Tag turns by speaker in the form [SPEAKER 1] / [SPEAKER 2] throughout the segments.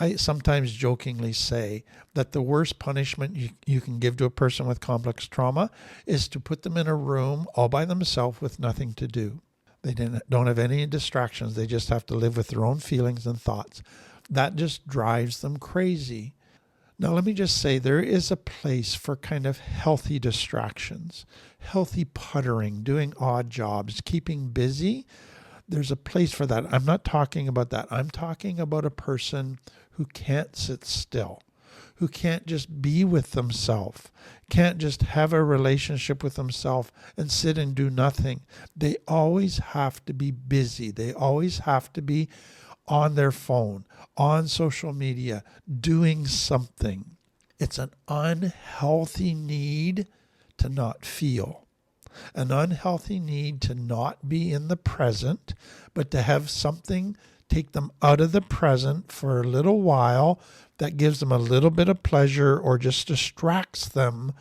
[SPEAKER 1] I sometimes jokingly say that the worst punishment you can give to a person with complex trauma is to put them in a room all by themselves with nothing to do. They don't have any distractions. They just have to live with their own feelings and thoughts. That just drives them crazy. Now, let me just say there is a place for kind of healthy distractions, healthy puttering, doing odd jobs, keeping busy. There's a place for that. I'm not talking about that. I'm talking about a person who can't sit still, who can't just be with themselves, can't just have a relationship with themselves and sit and do nothing. They always have to be busy. They always have to be on their phone, on social media, doing something. It's an unhealthy need to not feel, an unhealthy need to not be in the present, but to have something take them out of the present for a little while that gives them a little bit of pleasure or just distracts them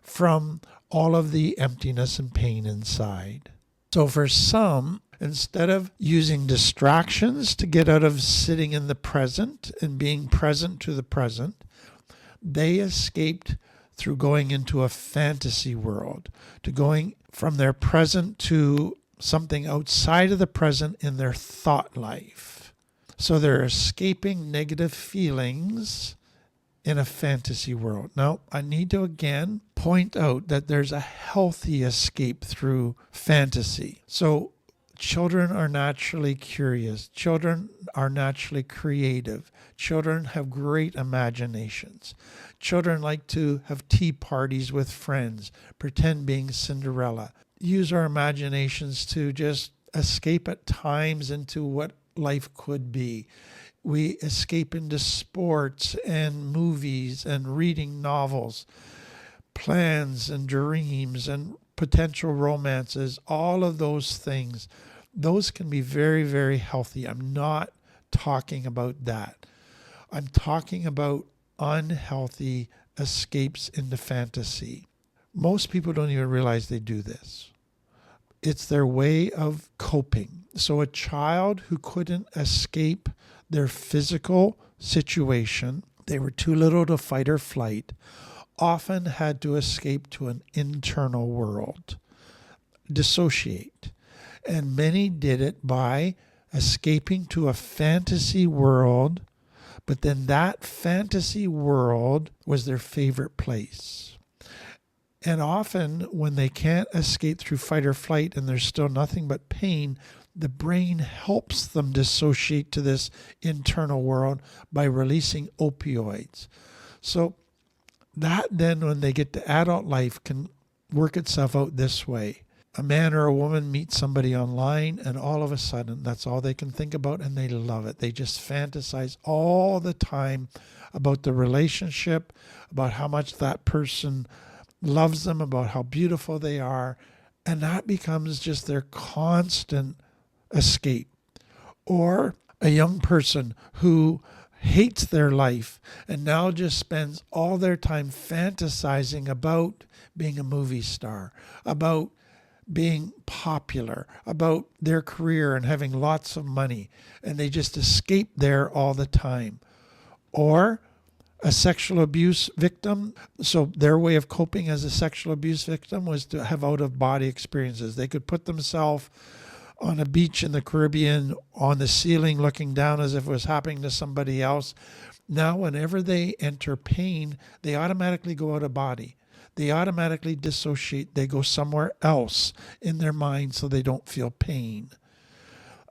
[SPEAKER 1] from all of the emptiness and pain inside. So for some, instead of using distractions to get out of sitting in the present and being present to the present, they escaped through going into a fantasy world, to going from their present to something outside of the present in their thought life. So they're escaping negative feelings in a fantasy world. Now, I need to again point out that there's a healthy escape through fantasy. So children are naturally curious. Children are naturally creative. Children have great imaginations. Children like to have tea parties with friends, pretend being Cinderella, use our imaginations to just escape at times into what life could be. We escape into sports and movies and reading novels, plans and dreams and potential romances, all of those things. Those can be very, very healthy. I'm not talking about that. I'm talking about unhealthy escapes into fantasy. Most people don't even realize they do this. It's their way of coping. So a child who couldn't escape their physical situation, they were too little to fight or flight, often had to escape to an internal world, dissociate. And many did it by escaping to a fantasy world, but then that fantasy world was their favorite place. And often when they can't escape through fight or flight and there's still nothing but pain, the brain helps them dissociate to this internal world by releasing opioids. So that then, when they get to adult life, can work itself out this way. A man or a woman meets somebody online and all of a sudden that's all they can think about and they love it. They just fantasize all the time about the relationship, about how much that person loves them, about how beautiful they are. And that becomes just their constant escape. Or a young person who hates their life and now just spends all their time fantasizing about being a movie star, about being popular, about their career and having lots of money, and they just escape there all the time. Or a sexual abuse victim, so their way of coping as a sexual abuse victim was to have out-of-body experiences. They could put themselves on a beach in the Caribbean on the ceiling looking down as if it was happening to somebody else. Now, whenever they enter pain, they automatically go out of body. They automatically dissociate. They go somewhere else in their mind so they don't feel pain.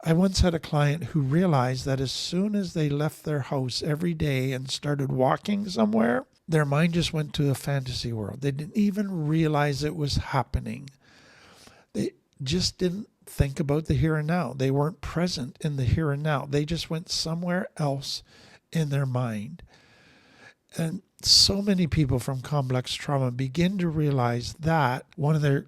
[SPEAKER 1] I once had a client who realized that as soon as they left their house every day and started walking somewhere, their mind just went to a fantasy world. They didn't even realize it was happening. They just didn't think about the here and now. They weren't present in the here and now. They just went somewhere else in their mind. And so many people from complex trauma begin to realize that one of their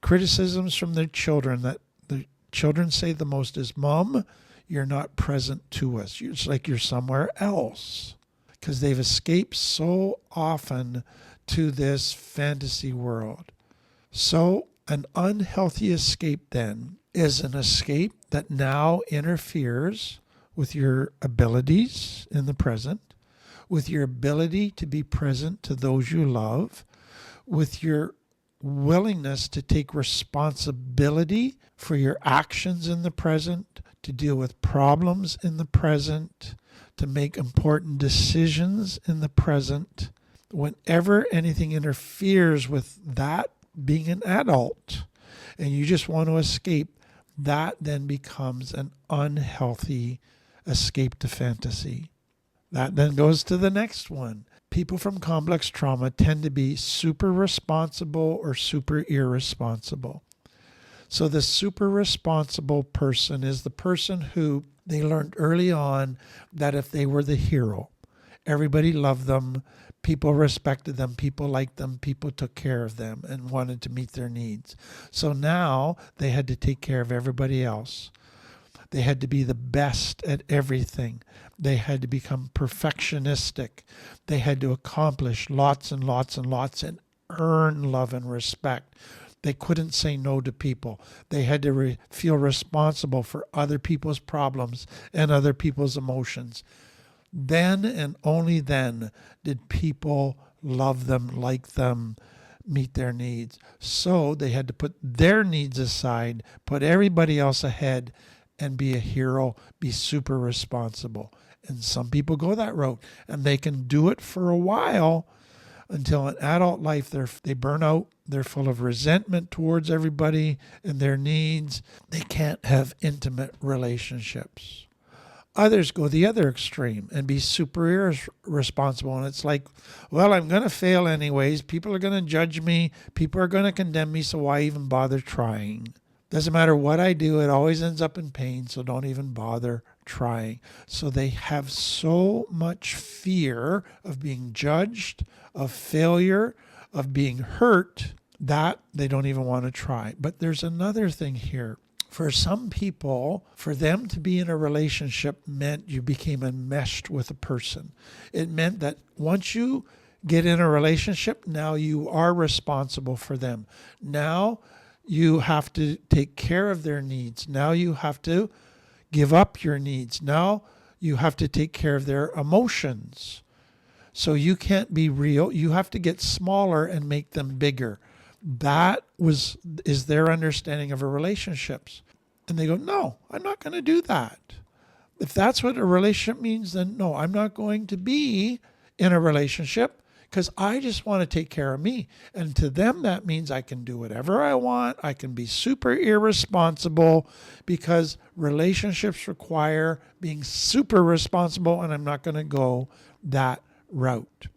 [SPEAKER 1] criticisms from their children that the children say the most is, "Mom, you're not present to us. It's like you're somewhere else." Because they've escaped so often to this fantasy world. So an unhealthy escape then is an escape that now interferes with your abilities in the present, with your ability to be present to those you love, with your willingness to take responsibility for your actions in the present, to deal with problems in the present, to make important decisions in the present. Whenever anything interferes with that being an adult and you just want to escape, that then becomes an unhealthy escape to fantasy. That then goes to the next one. People from complex trauma tend to be super responsible or super irresponsible. So the super responsible person is the person who they learned early on that if they were the hero, everybody loved them, people respected them, people liked them, people took care of them and wanted to meet their needs. So now they had to take care of everybody else. They had to be the best at everything. They had to become perfectionistic. They had to accomplish lots and lots and lots and earn love and respect. They couldn't say no to people. They had to feel responsible for other people's problems and other people's emotions. Then and only then did people love them, like them, meet their needs. So they had to put their needs aside, put everybody else ahead, and be a hero, be super responsible. And some people go that route, and they can do it for a while until in adult life they burn out. They're full of resentment towards everybody and their needs. They can't have intimate relationships. Others go the other extreme and be super irresponsible. And it's like, well, I'm going to fail anyways. People are going to judge me. People are going to condemn me. So why even bother trying? Doesn't matter what I do. It always ends up in pain. So don't even bother trying. So they have so much fear of being judged, of failure, of being hurt, that they don't even want to try. But there's another thing here. For some people, for them to be in a relationship meant you became enmeshed with a person. It meant that once you get in a relationship, now you are responsible for them. Now you have to take care of their needs. Now you have to give up your needs. Now you have to take care of their emotions. So you can't be real. You have to get smaller and make them bigger. That is their understanding of a relationships. And they go, no, I'm not going to do that. If that's what a relationship means, then no, I'm not going to be in a relationship because I just want to take care of me. And to them, that means I can do whatever I want. I can be super irresponsible because relationships require being super responsible, and I'm not going to go that route.